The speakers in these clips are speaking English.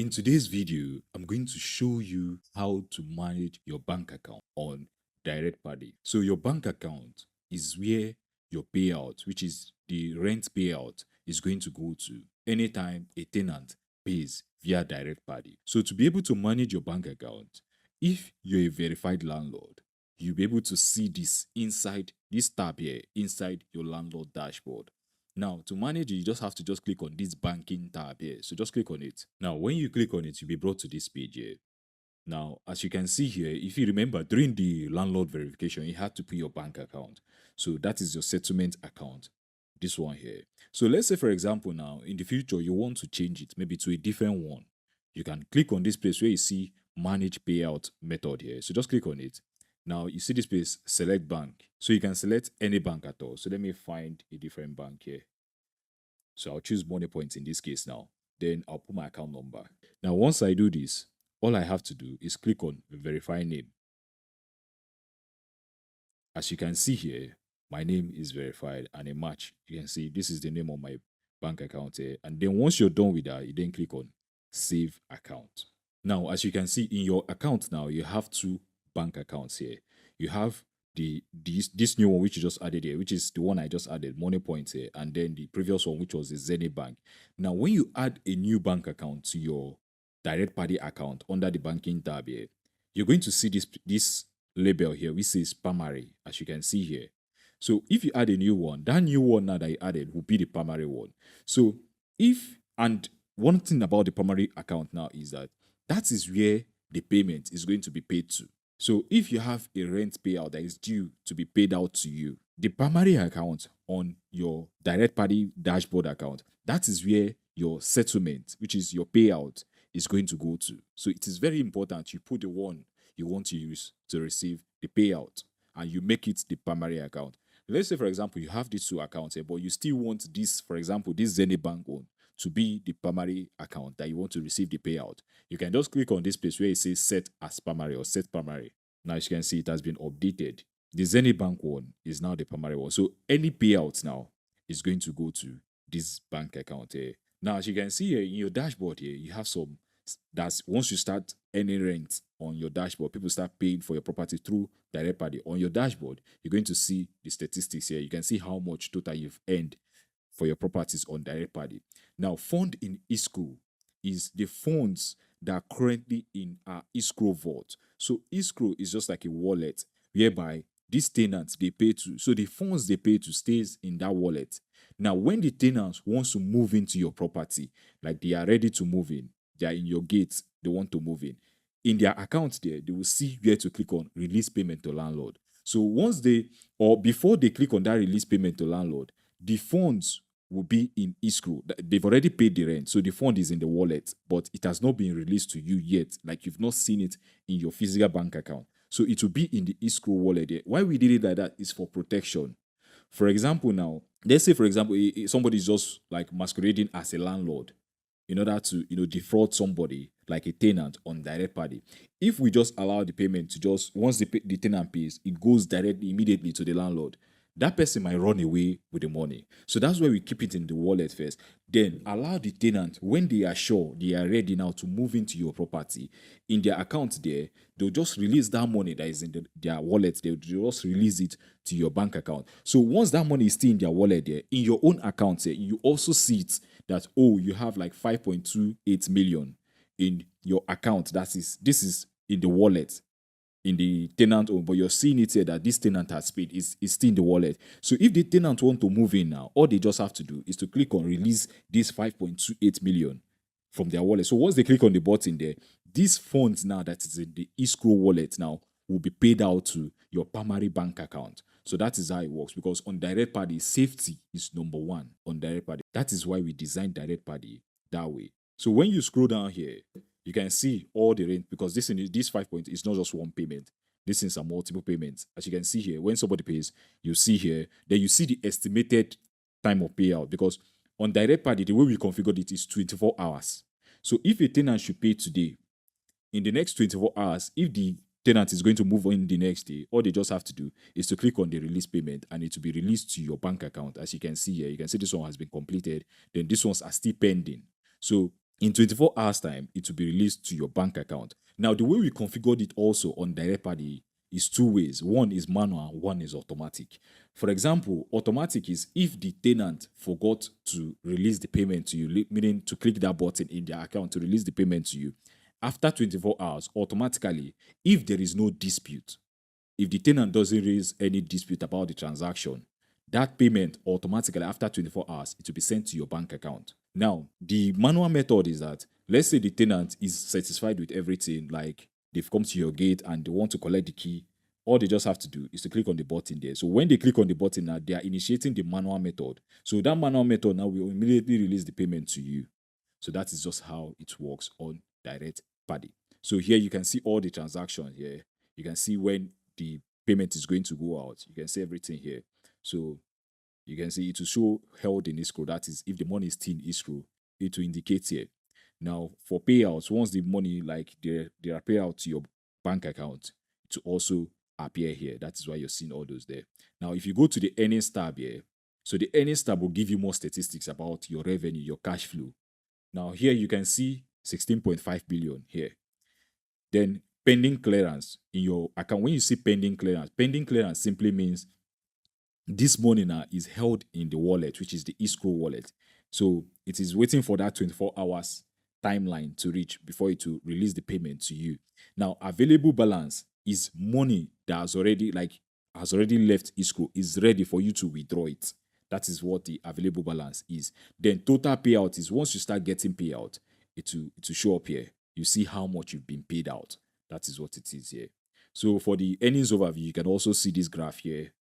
In today's video, I'm going to show you how to manage your bank account on DirectPadi. So your bank account is where your payout, which is the rent payout, is going to go to anytime a tenant pays via DirectPadi. So to be able to manage your bank account, if you're a verified landlord, you'll be able to see this inside this tab here, inside your landlord dashboard. Now, to manage it, you just have to just click on this banking tab here. So just click on it. Now, when you click on it, you'll be brought to this page here. Now, as you can see here, if you remember during the landlord verification, you had to put your bank account. So that is your settlement account. This one here. So let's say, for example, now in the future, you want to change it maybe to a different one. You can click on this place where you see manage payout method here. So just click on it. Now you see this place, select bank. So you can select any bank at all. So let me find a different bank here. So I'll choose Money Points in this case now. Then I'll put my account number. Now, once I do this, all I have to do is click on verify name. As you can see here, my name is verified and a match. You can see this is the name of my bank account here. And then once you're done with that, you then click on save account. Now, as you can see in your account now, you have two bank accounts here. You have this new one which you just added here, which is the one I just added, Money Points here, and then the previous one which was the Zenith Bank. Now, when you add a new bank account to your DirectPadi account under the banking tab here, you're going to see this label here which says primary, as you can see here. So if you add a new one, that new one now that you added will be the primary one. So and one thing about the primary account now is that is where the payment is going to be paid to. So if you have a rent payout that is due to be paid out to you, the primary account on your DirectPadi dashboard account, that is where your settlement, which is your payout, is going to go to. So it is very important you put the one you want to use to receive the payout and you make it the primary account. Let's say, for example, you have these two accounts here, but you still want this, for example, this Zenith Bank one to be the primary account that you want to receive the payout. You can just click on this place where it says set as primary or set primary. Now, as you can see, it has been updated. The Zenith Bank one is now the primary one. So any payout now is going to go to this bank account here. Now, as you can see here in your dashboard here, you have some, that's once you start earning rent on your dashboard, people start paying for your property through DirectPadi. On your dashboard, you're going to see the statistics here. You can see how much total you've earned for your properties on DirectPadi. Now, fund in escrow is the funds that are currently in our escrow vault. So escrow is just like a wallet whereby these tenants they pay to. So the funds they pay to stays in that wallet. Now, when the tenants wants to move into your property, like they are ready to move in, they are in your gates, they want to move in their account there, they will see where to click on release payment to landlord. So once they, or before they click on that release payment to landlord, the funds will be in escrow. They've already paid the rent, so the fund is in the wallet, but it has not been released to you yet. Like you've not seen it in your physical bank account. So it will be in the escrow wallet there. Why we did it like that is for protection. For example, now, let's say, for example, somebody is just like masquerading as a landlord in order to, defraud somebody like a tenant on DirectPadi. If we just allow the payment to just, once the tenant pays, it goes directly, immediately to the landlord. That person might run away with the money. So that's why we keep it in the wallet first. Then allow the tenant, when they are sure they are ready now to move into your property, in their account there, they'll just release that money that is in their wallet. They'll just release it to your bank account. So once that money is still in their wallet there, in your own account there, you also see it that, oh, you have like 5.28 million in your account. This is in the wallet, in the tenant own, but you're seeing it here that this tenant has paid is still in the wallet. So if the tenant want to move in now, all they just have to do is to click on release this 5.28 million from their wallet. So once they click on the button there, these funds now that is in the escrow wallet now will be paid out to your primary bank account. So that is how it works, because on DirectPadi, safety is number one on DirectPadi. That is why we designed DirectPadi that way. So when you scroll down here, you can see all the rent, because this 5 point is not just one payment. This is a multiple payments. As you can see here, when somebody pays, you see here, then you see the estimated time of payout, because on DirectPadi, the way we configured it is 24 hours. So if a tenant should pay today, in the next 24 hours, if the tenant is going to move in the next day, all they just have to do is to click on the release payment and it will be released to your bank account. As you can see here, you can see this one has been completed. Then these ones are still pending. So In 24 hours time, it will be released to your bank account. Now, the way we configured it also on DirectPadi is two ways. One is manual, one is automatic. For example, automatic is if the tenant forgot to release the payment to you, meaning to click that button in their account to release the payment to you, after 24 hours, automatically, if there is no dispute, if the tenant doesn't raise any dispute about the transaction, that payment automatically after 24 hours, it will be sent to your bank account. Now, the manual method is that let's say the tenant is satisfied with everything, like they've come to your gate and they want to collect the key. All they just have to do is to click on the button there. So when they click on the button now, they are initiating the manual method. So that manual method now will immediately release the payment to you. So that is just how it works on DirectPadi. So here you can see all the transactions here. You can see when the payment is going to go out. You can see everything here. So you can see it will show held in escrow. That is, if the money is still in escrow, it will indicate here. Now, for payouts, once the money, like they are payout to your bank account, it will also appear here. That is why you're seeing all those there. Now, if you go to the earnings tab here, so the earnings tab will give you more statistics about your revenue, your cash flow. Now, here you can see 16.5 billion here. Then pending clearance in your account. When you see pending clearance simply means this money now is held in the wallet, which is the escrow wallet. So it is waiting for that 24 hours timeline to reach before it to release the payment to you. Now, available balance is money that has already left escrow, is ready for you to withdraw it. That is what the available balance is. Then total payout is once you start getting payout, it will show up here. You see how much you've been paid out. That is what it is here. So for the earnings overview, you can also see this graph here.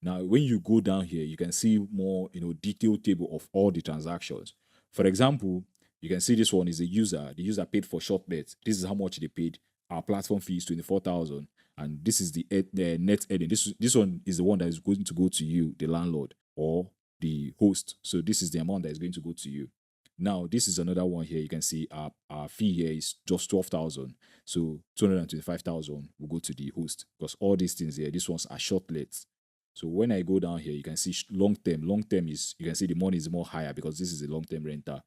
Now, when you go down here, you can see more, detailed table of all the transactions. For example, you can see this one is a user. The user paid for short bet. This is how much they paid. Our platform fee is 24,000, and this is the net earning. This one is the one that is going to go to you, the landlord or the host. So this is the amount that is going to go to you. Now, this is another one here. You can see our fee here is just 12,000. So 225,000 will go to the host because all these things here, these ones are short lets. So when I go down here, you can see long term. Long term is, you can see the money is more higher because this is a long term renter.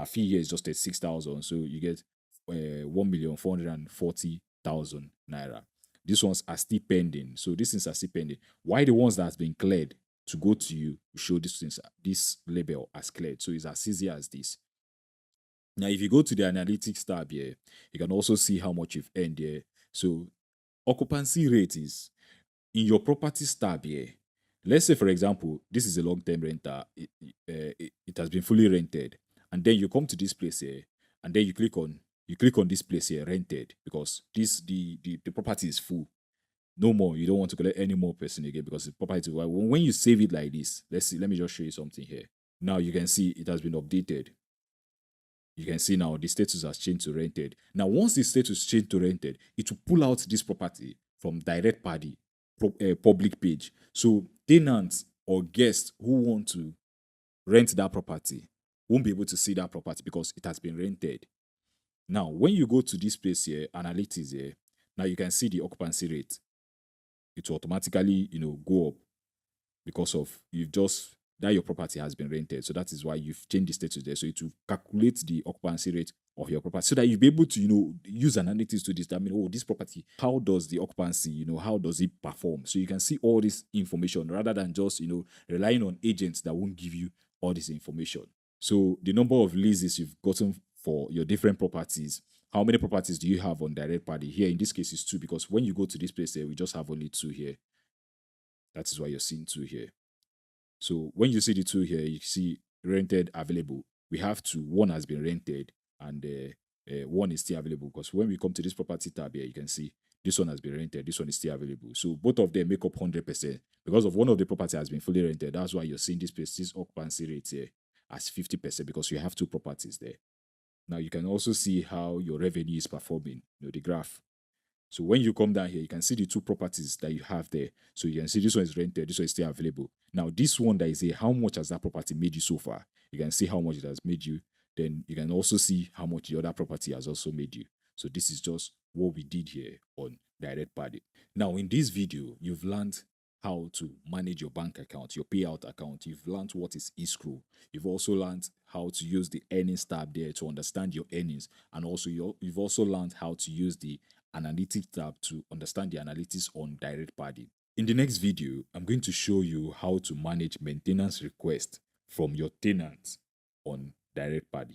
Fee here is just at 6,000. So you get 1,440,000 naira. These ones are still pending. So these things are still pending. Why the ones that has been cleared to go to you show this label as cleared. So it's as easy as this. Now, if you go to the analytics tab here, you can also see how much you've earned here. So occupancy rate is in your properties tab here. Let's say, for example, this is a long-term renter. It has been fully rented, and then you come to this place here, and then you click on this place here, rented, because the property is full. No more. You don't want to collect any more person again because the property. When you save it like this, let's see. Let me just show you something here. Now you can see it has been updated. You can see now the status has changed to rented. Now, once the status changed to rented, it will pull out this property from DirectPadi public page. So tenants or guests who want to rent that property won't be able to see that property because it has been rented. Now, when you go to this place here, analytics here, now you can see the occupancy rate. It will automatically, go up because of your property has been rented. So that is why you've changed the status there. So it will calculate the occupancy rate of your property so that you'll be able to, use analytics to determine, this property, how does the occupancy, how does it perform? So you can see all this information rather than just, relying on agents that won't give you all this information. So the number of leases you've gotten for your different properties, how many properties do you have on DirectPadi? Here in this case is 2 because when you go to this place here, we just have only 2 here. That is why you're seeing 2 here. So when you see the 2 here, you see rented available. We have 2. 1 has been rented and 1 is still available because when we come to this property tab here, you can see this one has been rented. This one is still available. So both of them make up 100% because of one of the property has been fully rented. That's why you're seeing this occupancy rate here as 50% because you have 2 properties there. Now you can also see how your revenue is performing, the graph. So when you come down here, you can see the 2 properties that you have there. So you can see this one is rented, this one is still available. Now this one that is here, how much has that property made you so far? You can see how much it has made you. Then you can also see how much the other property has also made you. So this is just what we did here on DirectPadi. Now in this video, you've learned how to manage your bank account, your payout account. You've learned what is escrow. You've also learned how to use the earnings tab there to understand your earnings. And also, you've also learned how to use the analytics tab to understand the analytics on DirectPadi. In the next video, I'm going to show you how to manage maintenance requests from your tenants on DirectPadi.